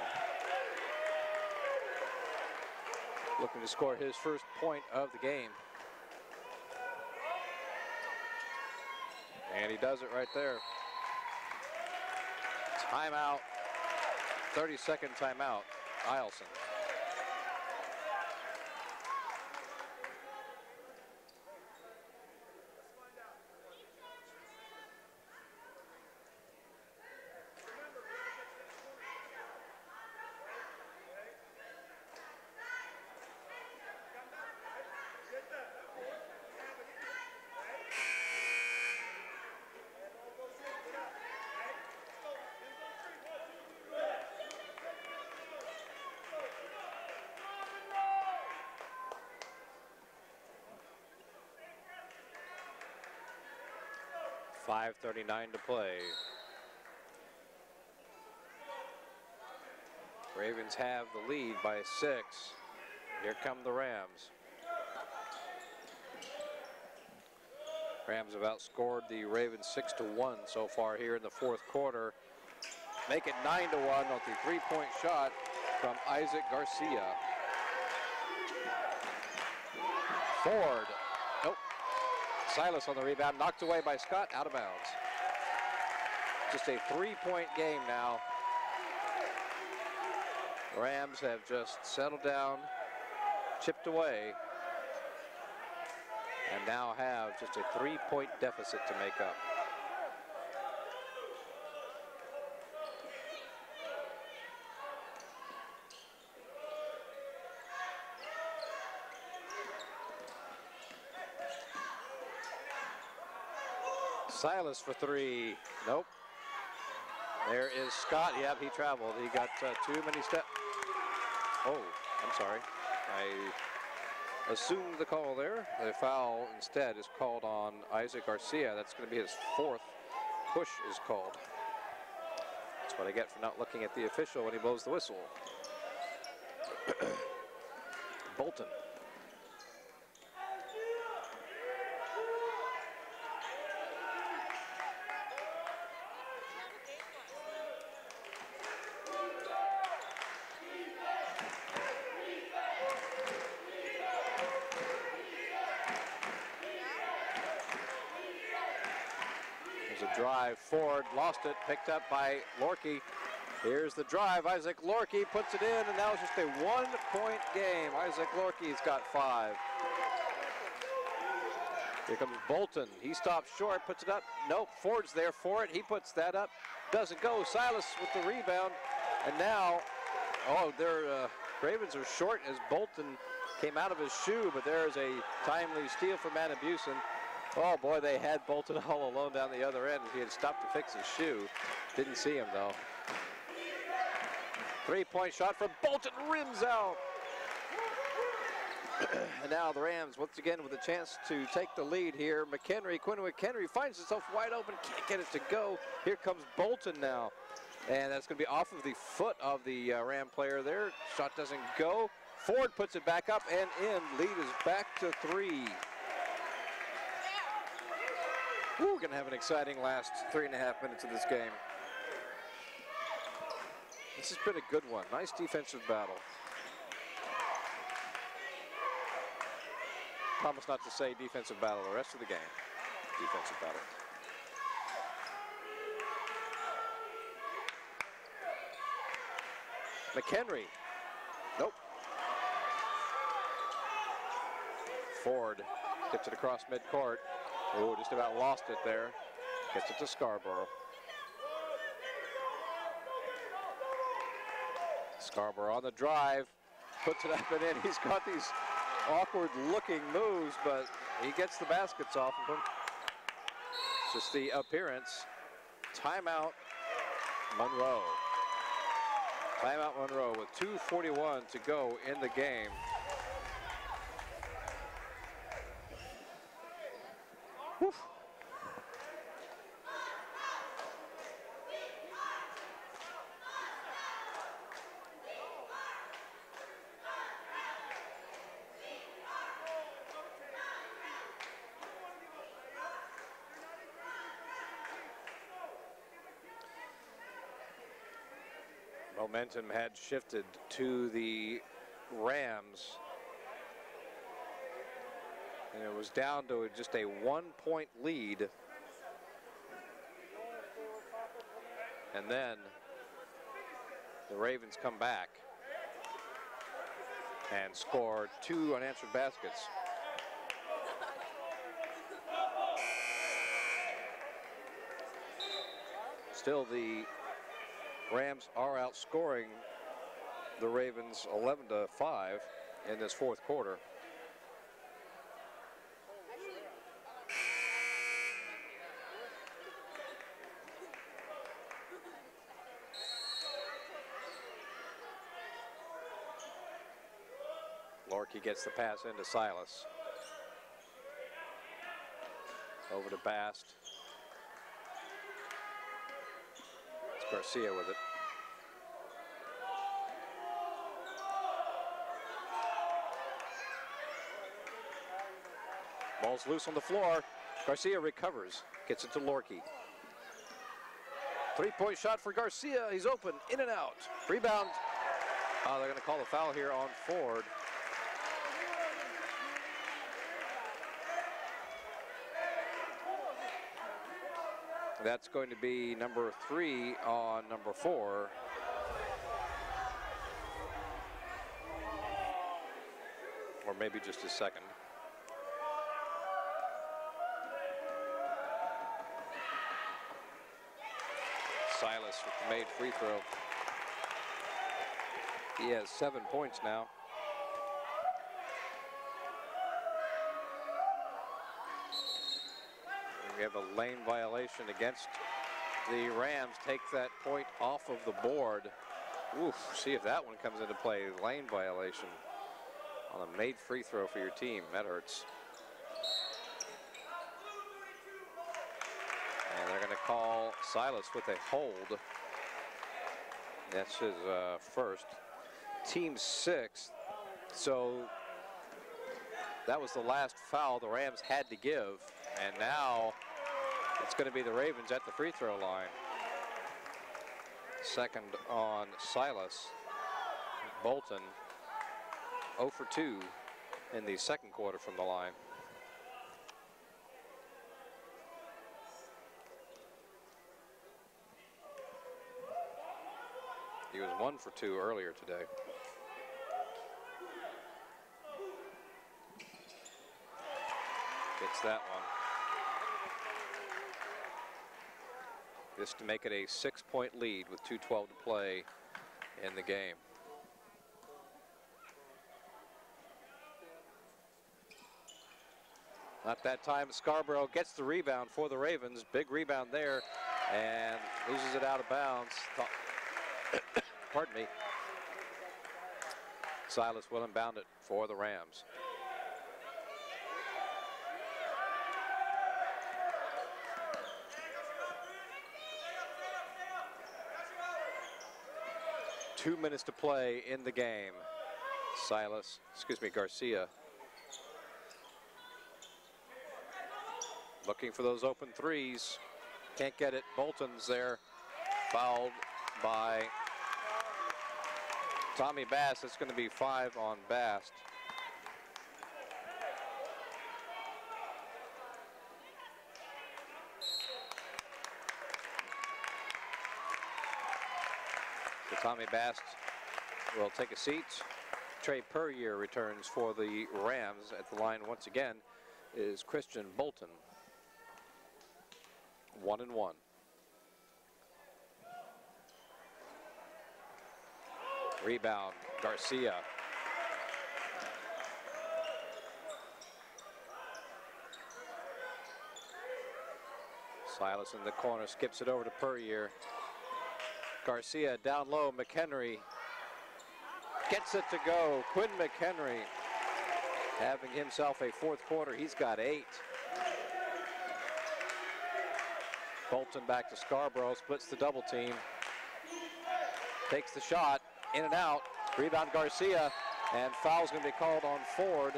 looking to score his first point of the game. And he does it right there. Timeout, 30-second timeout, Eielson. .5:39 to play. Ravens have the lead by 6. Here come the Rams. Rams have outscored the Ravens 6-1 so far here in the 4th quarter. Make it 9-1 with the three-point shot from Isaac Garcia. Ford. Nope. Silas on the rebound, knocked away by Scott, out of bounds. Just a 3-point game now. The Rams have just settled down, chipped away, and now have just a 3-point deficit to make up. Silas for 3. Nope. There is Scott. Yep, he traveled. He got too many steps. Oh, I'm sorry. I assumed the call there. The foul instead is called on Isaac Garcia. That's going to be his 4th. Push is called. That's what I get for not looking at the official when he blows the whistle. Bolton. Drive, Ford lost it, picked up by Lorkey. Here's the drive, Isaac Lorkey puts it in, and now it's just a 1-point game. Isaac Lorkey's got 5. Here comes Bolton, he stops short, puts it up. Nope, Ford's there for it, he puts that up, doesn't go. Silas with the rebound, and now, oh, their Ravens are short as Bolton came out of his shoe, but there's a timely steal for Manibusan. Oh boy, they had Bolton all alone down the other end. He had stopped to fix his shoe. Didn't see him though. 3-point shot from Bolton, rims out. And now the Rams once again with a chance to take the lead here. Quinn McHenry finds himself wide open, can't get it to go. Here comes Bolton now. And that's going to be off of the foot of the Ram player there. Shot doesn't go. Ford puts it back up and in. Lead is back to 3. We're going to have an exciting last 3.5 minutes of this game. This has been a good one. Nice defensive battle. Promise not to say defensive battle the rest of the game. Defensive battle. McHenry. Nope. Ford gets it across midcourt. Oh, just about lost it there. Gets it to Scarborough. Scarborough on the drive. Puts it up and in. He's got these awkward looking moves, but he gets the baskets off of him. It's just the appearance. Timeout, Monroe. Timeout, Monroe with 2:41 to go in the game. Whew. Momentum had shifted to the Rams. And it was down to just a 1-point lead. And then the Ravens come back and score 2 unanswered baskets. Still, the Rams are outscoring the Ravens 11-5 in this fourth quarter. Lorkey gets the pass into Silas. Over to Bast. It's Garcia with it. Ball's loose on the floor. Garcia recovers. Gets it to Lorkey. 3-point shot for Garcia. He's open, in and out. Rebound. They're going to call a foul here on Ford. That's going to be number 3 on number 4. Or maybe just his second. Silas with the made free throw. He has 7 points now. We have a lane violation against the Rams. Take that point off of the board. Oof, see if that one comes into play. Lane violation on a made free throw for your team. That hurts. And they're going to call Silas with a hold. That's his first. Team 6th. So that was the last foul the Rams had to give. And now it's going to be the Ravens at the free throw line. Second on Silas. Bolton 0 for 2 in the second quarter from the line. He was 1 for 2 earlier today. Gets that one. This to make it a 6-point lead with 2:12 to play in the game. Not that time. Scarborough gets the rebound for the Ravens. Big rebound there and loses it out of bounds. Pardon me. Silas will inbound it for the Rams. Two minutes to play in the game. Garcia. Looking for those open threes. Can't get it. Bolton's there. Fouled by Tommy Bass. It's going to be 5 on Bass. So Tommy Bass will take a seat. Trey Puryear returns for the Rams. At the line once again is Christian Bolton. 1-1. Rebound, Garcia. Silas in the corner, skips it over to Puryear. Garcia down low, McHenry gets it to go. Quinn McHenry having himself a fourth quarter. He's got 8. Bolton back to Scarborough, splits the double team. Takes the shot, in and out. Rebound Garcia, and foul's going to be called on Ford.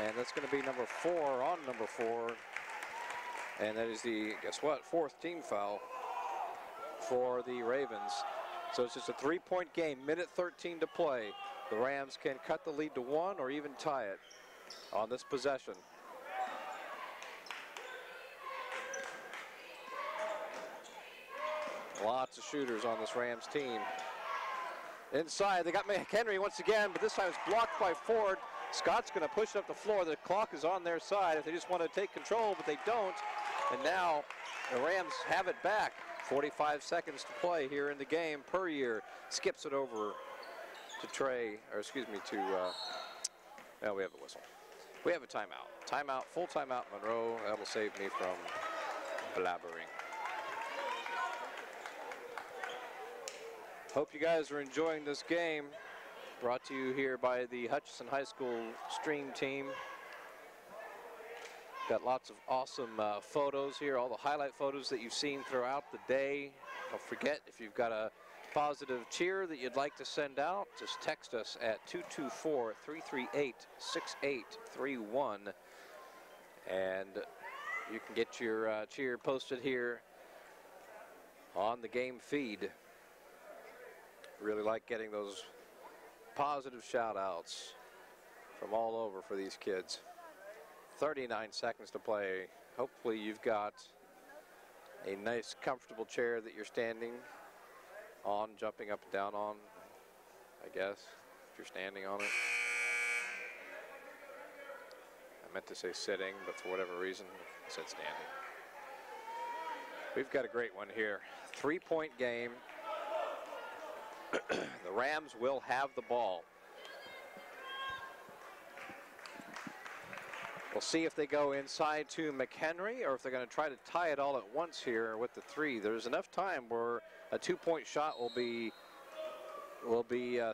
And that's going to be number 4 on number 4. And that is the, guess what, 4th team foul for the Ravens. So it's just a 3-point game, minute 13 to play. The Rams can cut the lead to 1 or even tie it on this possession. Lots of shooters on this Rams team. Inside, they got McHenry once again, but this time it's blocked by Ford. Scott's going to push it up the floor. The clock is on their side if they just want to take control, but they don't. And now the Rams have it back. 45 seconds to play here in the game. Puryear skips it over to Trey, or excuse me, to, now we have a whistle. We have a timeout. Timeout, full timeout, Monroe. That'll save me from blabbering. Hope you guys are enjoying this game. Brought to you here by the Hutchinson High School stream team. Got lots of awesome photos here, all the highlight photos that you've seen throughout the day. Don't forget, if you've got a positive cheer that you'd like to send out, just text us at 224-338-6831. And you can get your cheer posted here on the game feed. Really like getting those positive shout outs from all over for these kids. 39 seconds to play. Hopefully you've got a nice comfortable chair that you're standing on, jumping up and down on, I guess, if you're standing on it. I meant to say sitting, but for whatever reason I said standing. We've got a great one here. 3-point game. The Rams will have the ball. We'll see if they go inside to McHenry or if they're going to try to tie it all at once here with the 3. There's enough time where a 2-point shot will be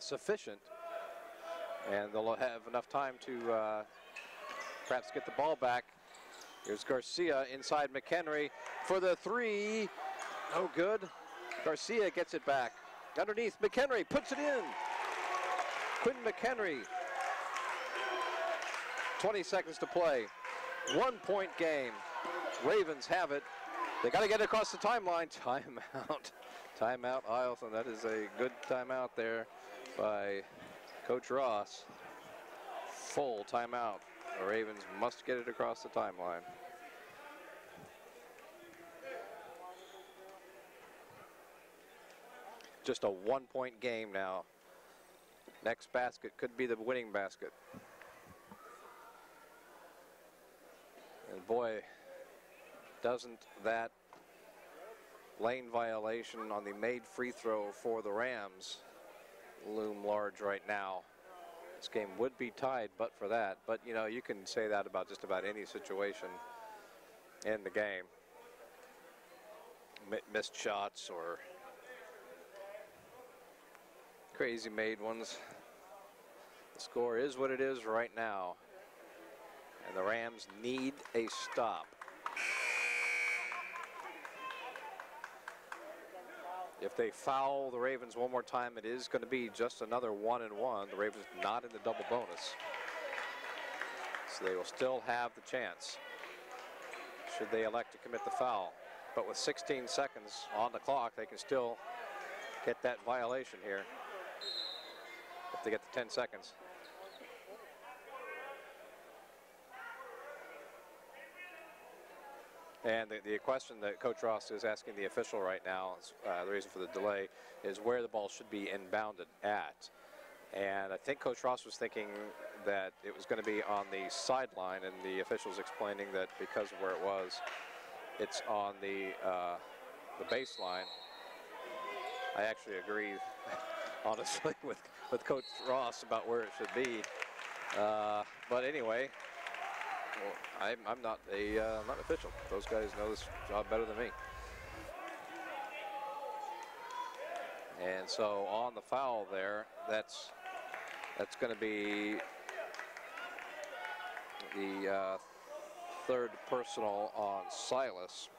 sufficient, and they'll have enough time to perhaps get the ball back. Here's Garcia inside McHenry for the 3. No good. Garcia gets it back. Underneath, McHenry puts it in. Quinn McHenry. 20 seconds to play. 1-point game. Ravens have it. They got to get it across the timeline. Timeout. Timeout, Eielson. That is a good timeout there by Coach Ross. Full timeout. The Ravens must get it across the timeline. Just a 1-point game now. Next basket could be the winning basket. And boy, doesn't that lane violation on the made free throw for the Rams loom large right now. This game would be tied but for that. But you know, you can say that about just about any situation in the game. Missed shots or crazy made ones. The score is what it is right now. And the Rams need a stop. If they foul the Ravens one more time, it is going to be just another 1-1. The Ravens not in the double bonus. So they will still have the chance should they elect to commit the foul. But with 16 seconds on the clock, they can still get that violation here if they get the 10 seconds. And the question that Coach Ross is asking the official right now, is, the reason for the delay, is where the ball should be inbounded at. And I think Coach Ross was thinking that it was going to be on the sideline, and the official's explaining that because of where it was, it's on the baseline. I actually agree, honestly, with Coach Ross about where it should be. But anyway, well, I'm not not an official. Those guys know this job better than me. And so on the foul there, that's going to be the third personal on Silas.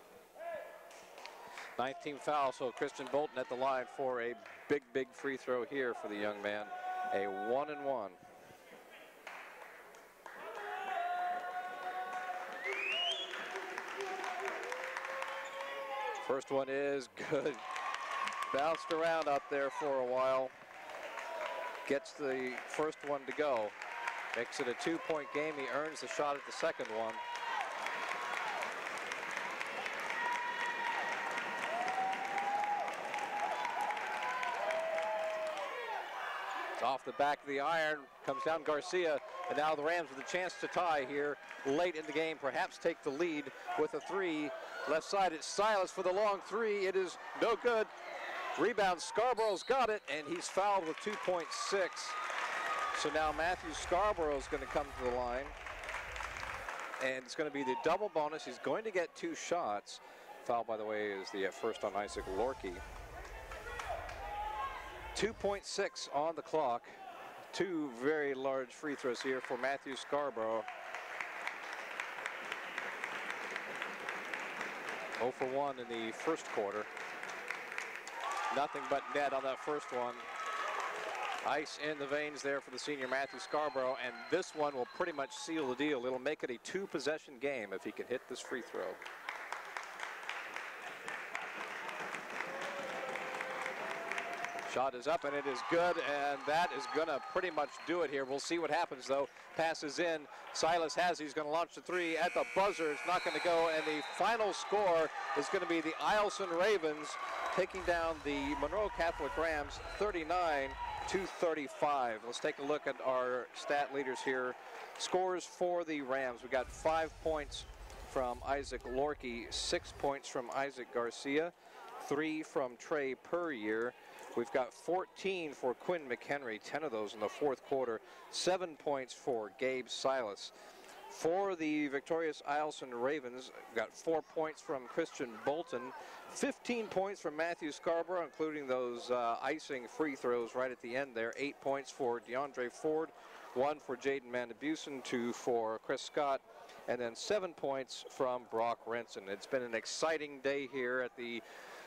19 foul, so Christian Bolton at the line for a big free throw here for the young man. A 1-1. First one is good. Bounced around out there for a while. Gets the first one to go. Makes it a 2-point game. He earns the shot at the second one. It's off the back of the iron. Comes down Garcia. And now the Rams with a chance to tie here late in the game. Perhaps take the lead with a three. Left side, it's Silas for the long three. It is no good. Rebound, Scarborough's got it, and he's fouled with 2.6. So now Matthew Scarborough's going to come to the line. And it's going to be the double bonus. He's going to get 2 shots. Foul, by the way, is the first on Isaac Lorkey. 2.6 on the clock. 2 very large free throws here for Matthew Scarborough. 0 for 1 in the first quarter. Nothing but net on that first one. Ice in the veins there for the senior Matthew Scarborough, and this one will pretty much seal the deal. It'll make it a 2-possession game if he can hit this free throw. Shot is up, and it is good, and that is going to pretty much do it here. We'll see what happens, though. Passes in. Silas has, he's going to launch the three at the buzzer. It's not going to go, and the final score is going to be the Eielson Ravens taking down the Monroe Catholic Rams 39-35. Let's take a look at our stat leaders here. Scores for the Rams. We got 5 points from Isaac Lorkey, 6 points from Isaac Garcia, 3 from Trey Puryear. We've got 14 for Quinn McHenry, 10 of those in the fourth quarter, 7 points for Gabe Silas. For the victorious Eielson Ravens, we've got 4 points from Christian Bolton, 15 points from Matthew Scarborough, including those icing free throws right at the end there. 8 points for DeAndre Ford, 1 for Jaden Mandabusen, 2 for Chris Scott, and then 7 points from Brock Renson. It's been an exciting day here at the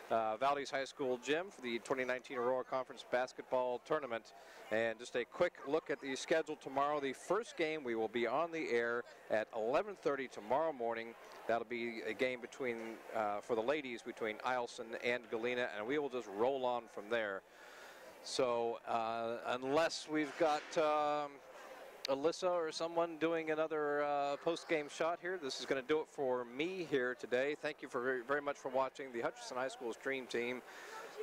Valdez High School gym for the 2019 Aurora Conference Basketball Tournament. And just a quick look at the schedule tomorrow. The first game, we will be on the air at 11:30 tomorrow morning. That'll be a game between, for the ladies, between Eielson and Galena, and we will just roll on from there. So unless we've got Alyssa or someone doing another post-game shot here, this is going to do it for me here today. Thank you very much for watching the Hutchinson High School's Dream Team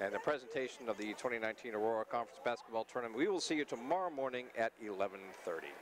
and the presentation of the 2019 Aurora Conference Basketball Tournament. We will see you tomorrow morning at 11:30.